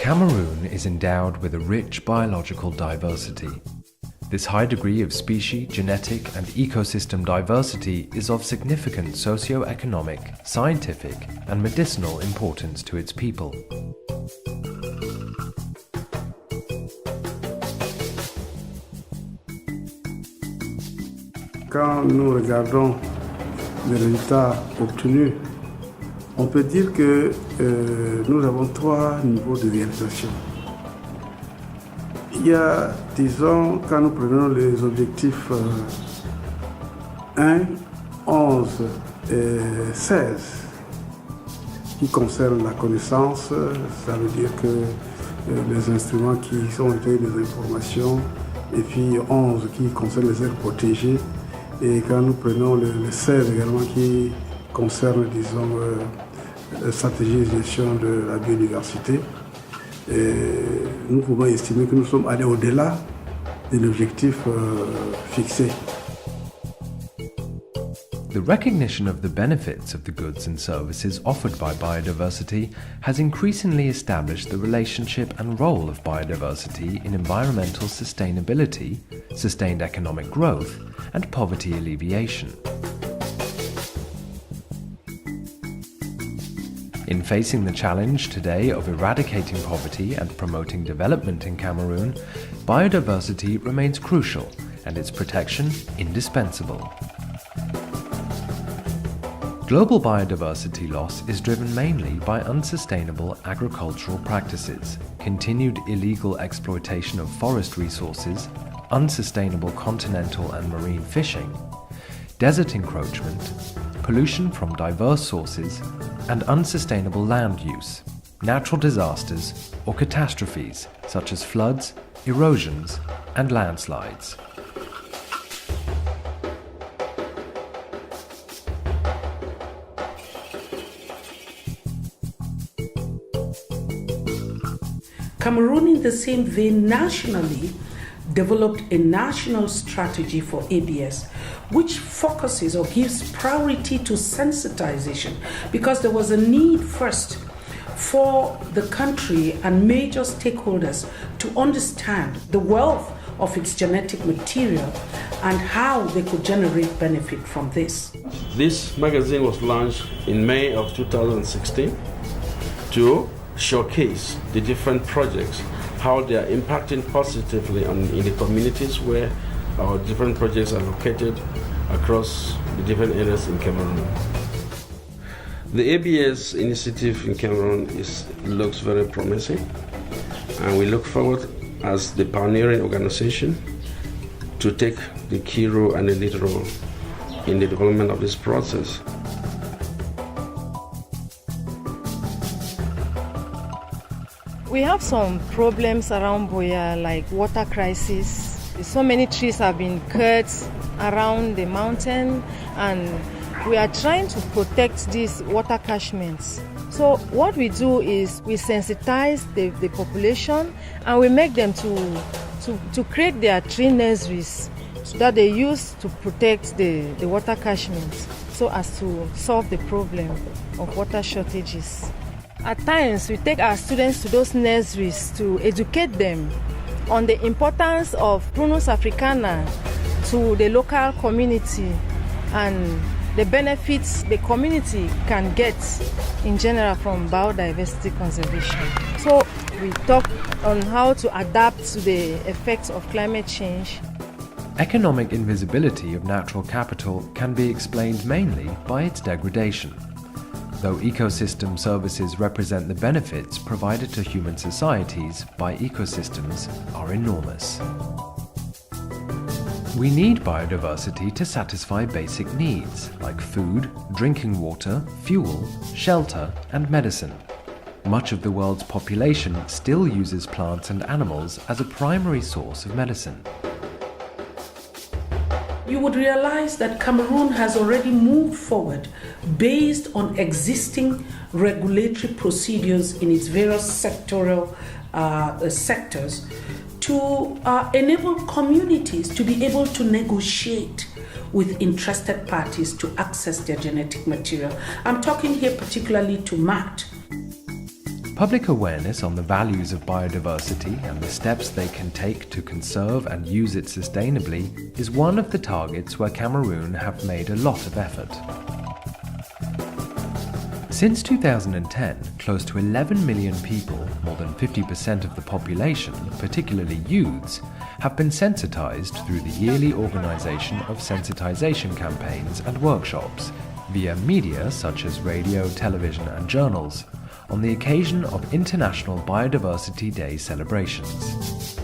Cameroon is endowed with a rich biological diversity. This high degree of species, genetic and ecosystem diversity is of significant socio-economic, scientific and medicinal importance to its people. Quand nous regardons les résultats obtenus, on peut dire que nous avons 3 niveaux de réalisation. Il y a, disons, quand nous prenons les objectifs 1, 11 et 16, qui concernent la connaissance, ça veut dire que les instruments qui sont recueillis des informations, et puis 11 qui concernent les aires protégées, et quand nous prenons le 16 également qui concerne, disons, la stratégie de gestion de la biodiversité, et nous pouvons estimer que nous sommes allés au-delà de l'objectif fixé. The recognition of the benefits of the goods and services offered by biodiversity has increasingly established the relationship and role of biodiversity in environmental sustainability, sustained economic growth, and poverty alleviation. In facing the challenge today of eradicating poverty and promoting development in Cameroon, biodiversity remains crucial and its protection indispensable. Global biodiversity loss is driven mainly by unsustainable agricultural practices, continued illegal exploitation of forest resources, unsustainable continental and marine fishing, desert encroachment, pollution from diverse sources, and unsustainable land use, natural disasters or catastrophes such as floods, erosions, and landslides. Cameroon, in the same vein, nationally developed a national strategy for ABS, which focuses or gives priority to sensitization, because there was a need first for the country and major stakeholders to understand the wealth of its genetic material and how they could generate benefit from this. This magazine was launched in May of 2016 to showcase the different projects, how they are impacting positively in the communities where our different projects are located across the different areas in Cameroon. The ABS initiative in Cameroon looks very promising, and we look forward as the pioneering organization to take the key role and the lead role in the development of this process. We have some problems around Boya, like water crisis. So many trees have been cut around the mountain, and we are trying to protect these water catchments. So what we do is we sensitize the population, and we make them to create their tree nurseries so that they use to protect the water catchments, so as to solve the problem of water shortages. At times, we take our students to those nurseries to educate them on the importance of Prunus africana to the local community and the benefits the community can get in general from biodiversity conservation. So we talk on how to adapt to the effects of climate change. Economic invisibility of natural capital can be explained mainly by its degradation. Though ecosystem services represent the benefits provided to human societies by ecosystems are enormous. We need biodiversity to satisfy basic needs like food, drinking water, fuel, shelter, and medicine. Much of the world's population still uses plants and animals as a primary source of medicine. You would realize that Cameroon has already moved forward based on existing regulatory procedures in its various sectoral sectors to enable communities to be able to negotiate with interested parties to access their genetic material. I'm talking here particularly to MAT. Public awareness on the values of biodiversity and the steps they can take to conserve and use it sustainably is one of the targets where Cameroon have made a lot of effort. Since 2010, close to 11 million people, more than 50% of the population, particularly youths, have been sensitized through the yearly organization of sensitization campaigns and workshops via media such as radio, television and journals on the occasion of International Biodiversity Day celebrations.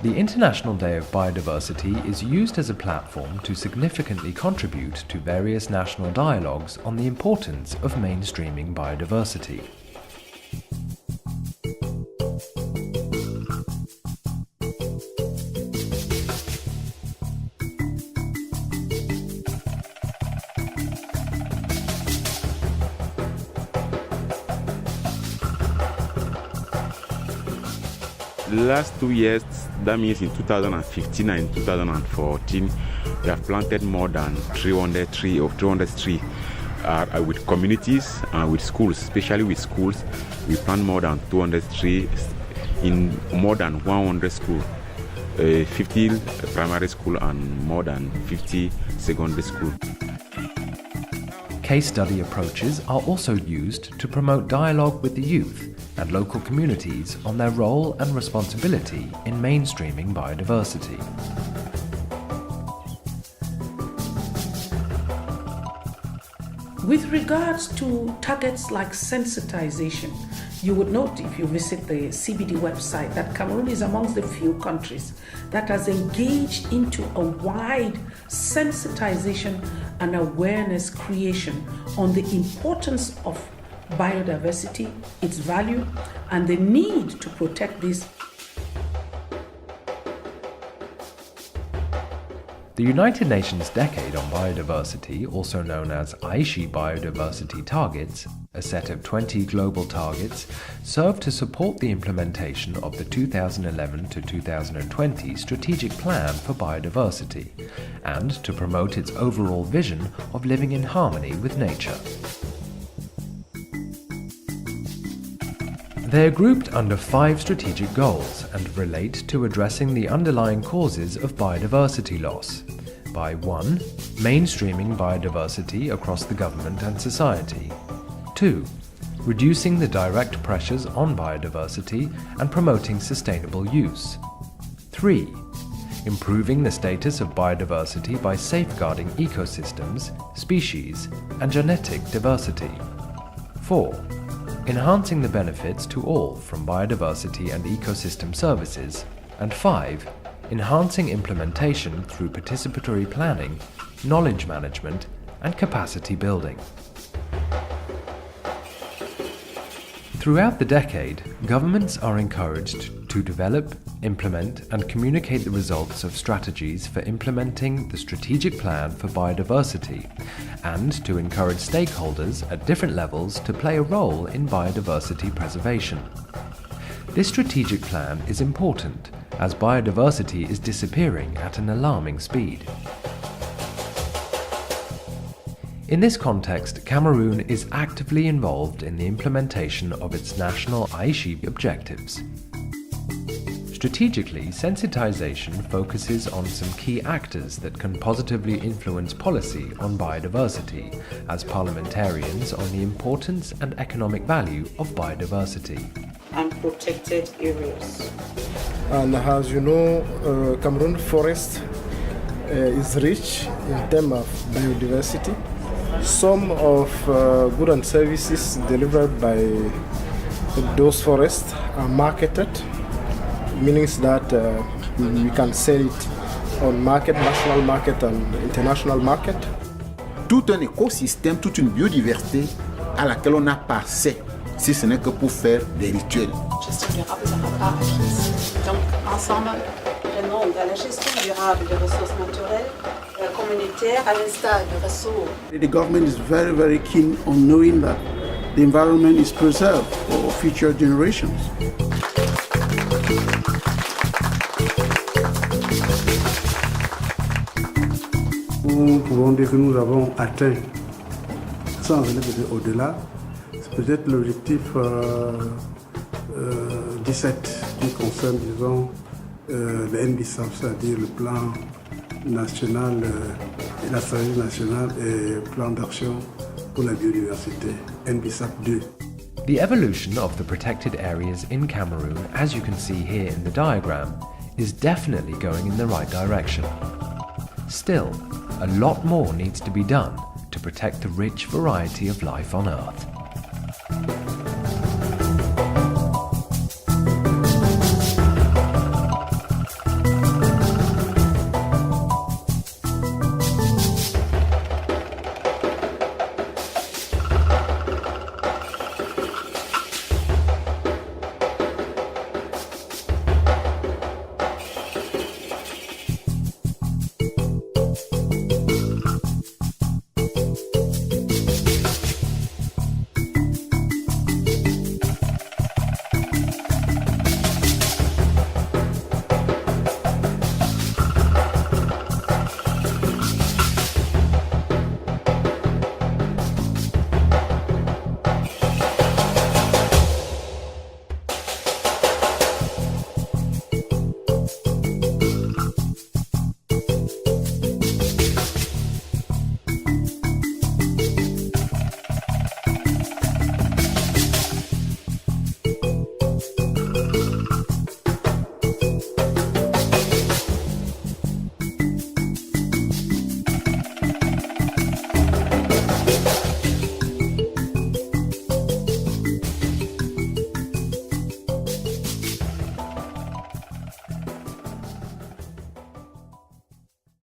The International Day of Biodiversity is used as a platform to significantly contribute to various national dialogues on the importance of mainstreaming biodiversity. The last 2 years, that means in 2015 and 2014, we have planted more than 300 trees with communities and with schools, especially with schools. We plant more than 200 trees in more than 100 schools, 50 primary school and more than 50 secondary schools. Case study approaches are also used to promote dialogue with the youth and local communities on their role and responsibility in mainstreaming biodiversity. With regards to targets like sensitization, you would note if you visit the CBD website that Cameroon is amongst the few countries that has engaged into a wide sensitization and awareness creation on the importance of biodiversity, its value, and the need to protect this. The United Nations Decade on Biodiversity, also known as Aichi Biodiversity Targets, a set of 20 global targets, serve to support the implementation of the 2011 to 2020 Strategic Plan for Biodiversity and to promote its overall vision of living in harmony with nature. They are grouped under 5 strategic goals and relate to addressing the underlying causes of biodiversity loss by 1. Mainstreaming biodiversity across the government and society. 2. Reducing the direct pressures on biodiversity and promoting sustainable use. 3. Improving the status of biodiversity by safeguarding ecosystems, species, and genetic diversity. 4. Enhancing the benefits to all from biodiversity and ecosystem services. And 5. Enhancing implementation through participatory planning, knowledge management, and capacity building. Throughout the decade, governments are encouraged to develop, implement, and communicate the results of strategies for implementing the Strategic Plan for Biodiversity, and to encourage stakeholders at different levels to play a role in biodiversity preservation. This strategic plan is important as biodiversity is disappearing at an alarming speed. In this context, Cameroon is actively involved in the implementation of its national Aichi objectives. Strategically, sensitization focuses on some key actors that can positively influence policy on biodiversity, as parliamentarians on the importance and economic value of biodiversity. And protected areas. And as you know, Cameroon forest is rich in terms of biodiversity. Some of goods and services delivered by those forests are marketed, meaning that we can sell it on market, national market and international market. Tout un écosystème, toute une biodiversité à laquelle on n'a pas accès, si ce n'est que pour faire des rituels. Gestion durable, ça va pas acquise. Donc, ensemble, prenons la gestion durable des ressources naturelles, communautaires, à l'instar du réseau. The government is very, very keen on knowing that the environment is preserved for future generations. Nous pouvons dire que nous avons atteint, sans aller au-delà, Peut-être l'objectif 17 qui concerne, disons, le NBSAP, c'est-à-dire le plan national et la stratégie nationale et plan d'action pour la biodiversité, NBSAP 2. The evolution of the protected areas in Cameroon, as you can see here in the diagram, is definitely going in the right direction. Still, a lot more needs to be done to protect the rich variety of life on Earth.